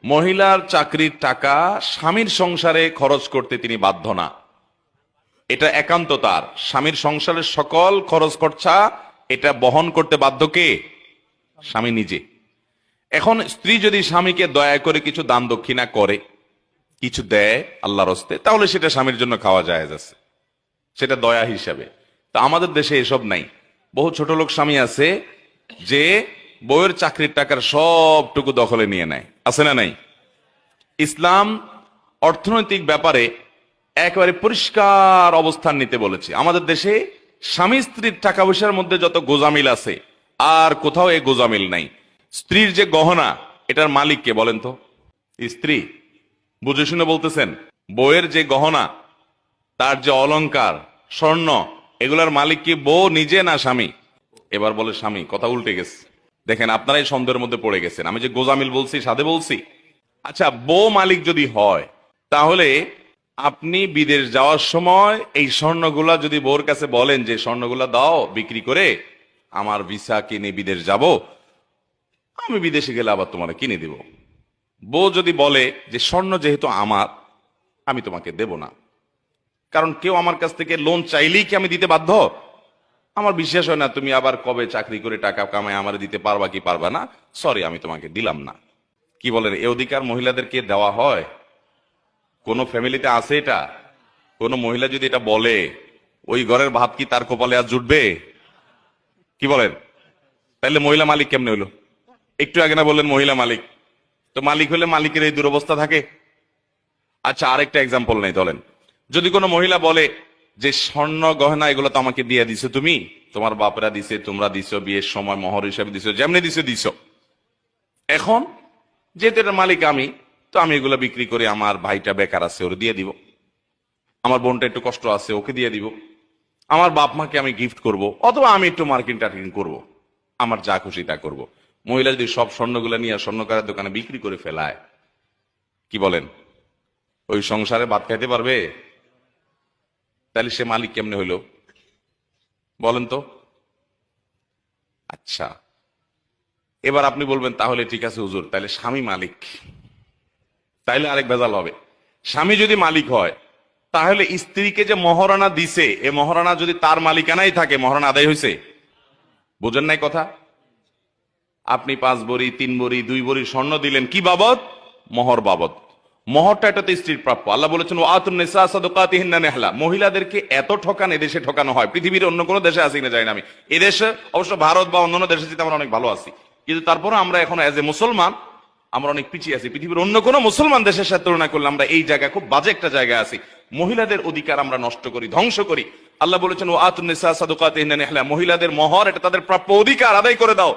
মহিলার চাকরির টাকা স্বামীর সংসারে খরচ করতে তিনি বাধ্য না, এটা একান্ত তার। স্বামীর সংসারের সকল খরচ খরচা এটা বহন করতে বাধ্য কে? স্বামী নিজে। এখন স্ত্রী যদি স্বামীকে দয়া করে কিছু দান দক্ষিণা করে, কিছু দেয় আল্লাহর হস্তে, তাহলে সেটা স্বামীর জন্য খাওয়া জায়েজ আছে, সেটা দয়া হিসাবে। তা আমাদের দেশে এসব নাই। বহু ছোট লোক স্বামী আছে যে বউয়ের চাকরির টাকার সবটুকু দখলে নিয়ে নেয়, আছে না নাই? ইসলাম অর্থনৈতিক ব্যাপারে একেবারে পরিষ্কার অবস্থান নিতে বলেছে। আমাদের দেশে স্বামী স্ত্রীর টাকা পয়সার মধ্যে যত গোজামিল আছে, আর কোথাও এই গোজামিল নাই। স্ত্রীর যে গহনা, এটার মালিক কে বলেন তো? স্ত্রী। বুঝে শুনে বলতেছেন? বউয়ের যে গহনা, তার যে অলংকার, স্বর্ণ, এগুলার মালিক কি বউ নিজে না স্বামী? এবার বলে স্বামী। কথা উল্টে গেছে। দেখেন, আপনারাই সন্দেহের মধ্যে পড়ে গেছেন। আমি যে গোজামিল বলছি সাধে বলছি? আচ্ছা, বউ মালিক যদি হয়, তাহলে আপনি বিদেশ যাওয়ার সময় এই স্বর্ণগুলা যদি বউর কাছে বলেন যে স্বর্ণগুলা দাও বিক্রি করে, আমার ভিসা কিনে বিদেশ যাব, আমি বিদেশে গেলে আবার তোমার কিনে দিব। বউ যদি বলে যে স্বর্ণ যেহেতু আমার, আমি তোমাকে দেব না, কারণ কেউ আমার কাছ থেকে লোন চাইলেই কি আমি দিতে বাধ্য? আমার বিশ্বাস হয় না তুমি আবার কবে চাকরি করে টাকা কামায় আমার দিতে পারবা কি পারবা না, সরি আমি তোমাকে দিলাম না। কি বলেন, এ অধিকার মহিলাদেরকে দেওয়া হয়? কোন ফ্যামিলিতে আছে এটা? কোন মহিলা যদি এটা বলে, ওই ঘরের ভাত কি তার কপালে আর জুটবে? কি বলেন? তাইলে মহিলা মালিক কেমনে হইলো? একটু আগে না বললেন মহিলা মালিক? তো মালিক হলে মালিকের এই দুরবস্থা থাকে? আচ্ছা, আরেকটা এক্সাম্পল নেই, ধরেন যদি কোনো মহিলা বলে যে স্বর্ণ গহনা এগুলো তো আমাকে দিয়ে দিছো তুমি, তোমার বাপরা দিছে, তোমরা দিছো, বিয়ের সময় মোহর হিসাবে দিছো, যেমনি দিছো দিছো, এখন যেহেতু এটার মালিক আমি, তো আমি এগুলো বিক্রি করে আমার ভাইটা বেকার আছে ওরে দিয়ে দিব, আমার বোনটা একটু কষ্ট আছে ওকে দিয়ে দিব, আমার বাপ মাকে আমি গিফট করব, অথবা আমি একটু মার্কিন টার্কিং করব, আমার যা খুশি তা করব। মহিলা যদি সব স্বর্ণগুলো নিয়ে স্বর্ণকারের দোকানে বিক্রি করে ফেলায়, কি বলেন, ওই সংসারে ভাত খাইতে পারবে? তাহলে সে মালিক কেমনে হইল বলেন তো? আচ্ছা, এবার আপনি বলবেন তাহলে ঠিক আছে হুজুর, তাহলে স্বামী মালিক। তাইলে আরেক ভেজাল হবে। স্বামী যদি মালিক হয়, তাহলে স্ত্রীকে যে মহারণা দিছে, এ মহারণা যদি তার মালিকানাই থাকে, মহারণা আদায় হয়েছে? বুঝেন নাই কথা? আপনি 5 ভরি 3 ভরি 2 ভরি স্বর্ণ দিলেন, কি বাবদ? মোহর বাবদ। মোহরটা এটা তো স্ত্রীর প্রাপ্য। আল্লাহ বলেছেন ওয়াতুন নিসা সাদাকাতিহিন্না নিহলা। মহিলাদেরকে এত ঠকান এদেশে ঠকানো হয়, পৃথিবীর অন্য কোনো দেশে আছি কিনা জানি না আমি। এদেশে অবশ্য ভারত বা অন্যান্য দেশে যেতে আমরা অনেক ভালো আছি, কিন্তু তারপরে আমরা এখন এজ এ মুসলমান আমরা অনেক পিছিয়ে আছি। পৃথিবীর অন্য কোনো মুসলমান দেশের সাথে তুলনা করলে আমরা এই জায়গায় খুব বাজে একটা জায়গায় আছি। মহিলাদের অধিকার আমরা নষ্ট করি, ধ্বংস করি। আল্লাহ বলেছেন ওয়াতুন নিসা সাদাকাতিহিন্না নিহলা, মহিলাদের মোহর এটা তাদের প্রাপ্য অধিকার, আদায় করে দাও।